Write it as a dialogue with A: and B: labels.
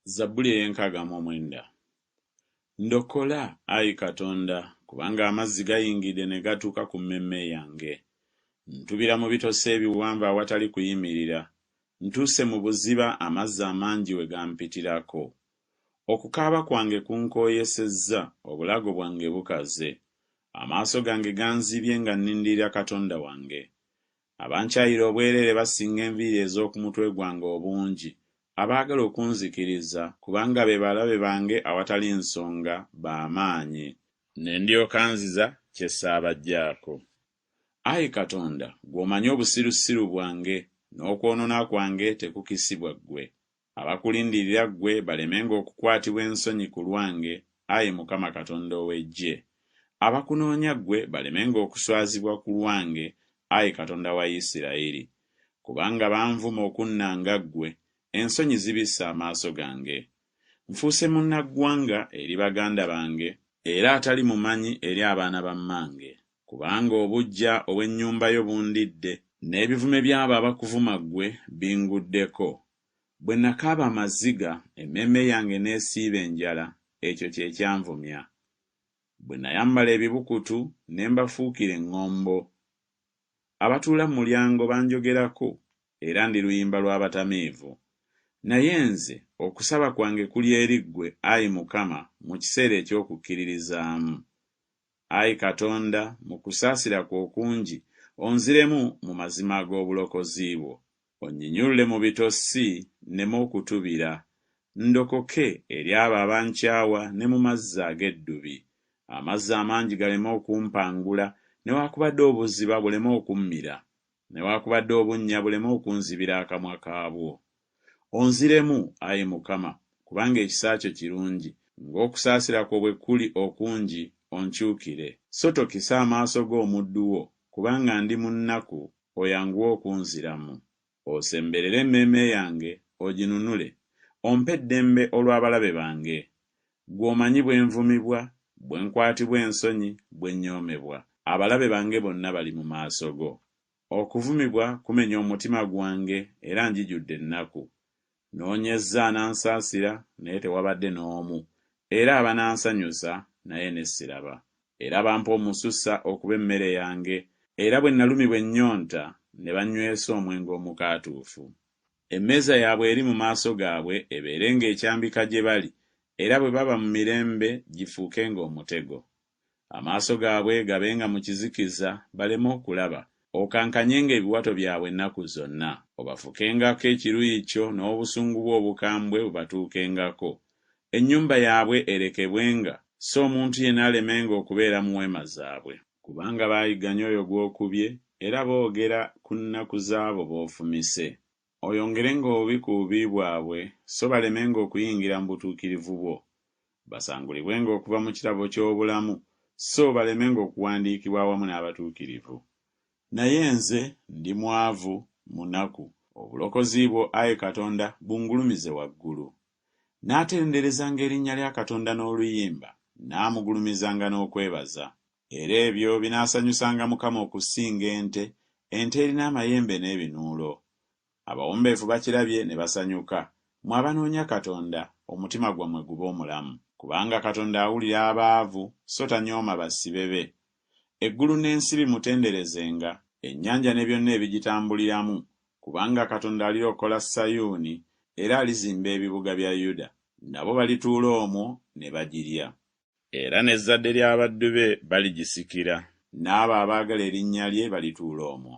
A: Zabbuli ey'enkaaga mu omwenda. Ndokola, Ayi Katonda, kubanga amazzi gayingidde ne gatuuka ku mmemme yange. Ntubira mu bitose ebiwanvu awatali kuyimirira. Ntuuse mu buziba amazzi amangi we gampitirako. Okukaaba kwange kunkooyesezza, obulago bwange bukaze. Amaaso gange ganzibye nga nnindirira Katonda wange. Abankyayira obwereere basinga enviiri ez'oku mutwe gwange obungi, abaagala okunzikiriza, kubanga be balabe bange awatali nsonga b'amaanyi. Ne ndyoka nziza kye ssaabaggyako. Ayi Katonda, gw'omanyi obusirusiru bwange, n'okwonoona kwange tekukisibwa ggwe. Abakulindirira ggwe balemenga okukwatibwa ensonyi ku lwange, Ayi Mukama Katonda ow'Eggye. Abakunoonya ggwe balemenga okuswazibwa ku lwange, Ayi Katonda wa Isirayiri. Kubanga banvuma okunnanga ggwe, ensonyi zibisse amaaso gange. Nfuuse munnaggwanga eri baganda bange, era atali mumanyi eri abaana ba mmange. Kubanga obuggya obw'ennyumba yo bundidde, n'ebivume by'abo abakuvuma ggwe binguddeko. Bwe nakaaba amaziga, emmeeme yange n'esiiba enjala, ekyo kye kyanvumya. Bwe nayambala ebibukutu ne mbafuukira eŋŋombo. Abatuula mu mulyango banjogerako, era ndi luyimba lw'abatamiivu. Naye nze okusaba kwange kuli eri ggwe, Ayi Mukama, mu kiseera eky'okukkiririzaamu. Ayi Katonda, mu kusaasira kwo okungi, onziremu mu mazima ag'obulokozi bwo. Onnyinyulule mu bitossi nneme okutubira. Ndokoke eri abo abankyawa ne mu mazzi ag'eddubi. Amazzi amangi galeme okumpangula, newaakubadde obuziba buleme okummira, newaakubadde obunnya buleme okunzibira akamwa kaabwo. Onziremu, Ayi Mukama, kubanga ekisa kyo kirungi, ng'okusaasira kwo bwe kuli okungi, onkyukire. So tokisa amaaso g'omuddu wo, kubanga ndi mu nnaku, oyanguwe okunziramu. Osemberere emmeeme yange, oginunule, ompe eddembe olw'abalabe bange. Gw'omanyi bwe nvumibwa, bwe nkwatibwa ensonyi, bwe nnyoomebwa. Abalabe bange bonna bali mu maaso go. Okuvumibwa kumenya omutima gwange, era njijudde ennaku. Noonyezza anansaasira, naye tewabadde n'omu, era abanansanyusa, naye ne siraba. Era bampa omususa okuba emmere yange, era bwe nalumibwa ennyonta, ne bannywesa omwenge omukaatuufu. Emmeeza yaabwe eri mu maaso gaabwe ebeerenga ekyambika gye bali, era bwe baba mu mirembe gifuukenga omutego. Amaaso gaabwe gabenga mu kizikiza, baleme okulaba. Okankanyenga ebiwato byabwe ennaku zonna. Obafukengako ekiruyi kyo n'obusungu bwo obukambwe bubatuukengako. Ennyumba yaabwe erekebwenga, so omuntu yenna alemenga okubeera mu weema zaabwe. Kubanga baayiganya oyo gw'okubye, era boogera ku nnaku z'abo b'ofumise. Oyongerenga obubi ku bubi bwabwe, so balemenga okuyingira mu butuukirivu bwo. Basangulibwenga okuva mu kirabo ky'obulamu, so balemenga okuwandiikibwa awamu n'abatuukirivu. Naye nze ndi mwavu, munaku. Obulokozi bwo, Ayi Katonda, bungulumize waggulu. N'atenderezanga erinnya lya Katonda n'oluyimba, n'amugulumizanga n'okwebaza. Era ebyo binaasanyusanga Mukama okusinga ente erina amayembe n'ebinuulo. Abawombeefu bakirabye ne basanyuka. Mmwe abanoonya Katonda, omutima gwammwe gube omulamu. Kubanga Katonda awulira abaavu, so tanyooma basibe be. Eggulu n'ensi bimutenderezenga, ennyanja ne byonna ebigitambuliramu, kubanga Katonda alirokola Sayuuni, era alizimba ebibuga bya Yuda. Nabo balituula omwo ne bagirya. Era n'ezzadde ly'abaddu be baligisikira, n'abo abaagala erinnya lye balituula omwo.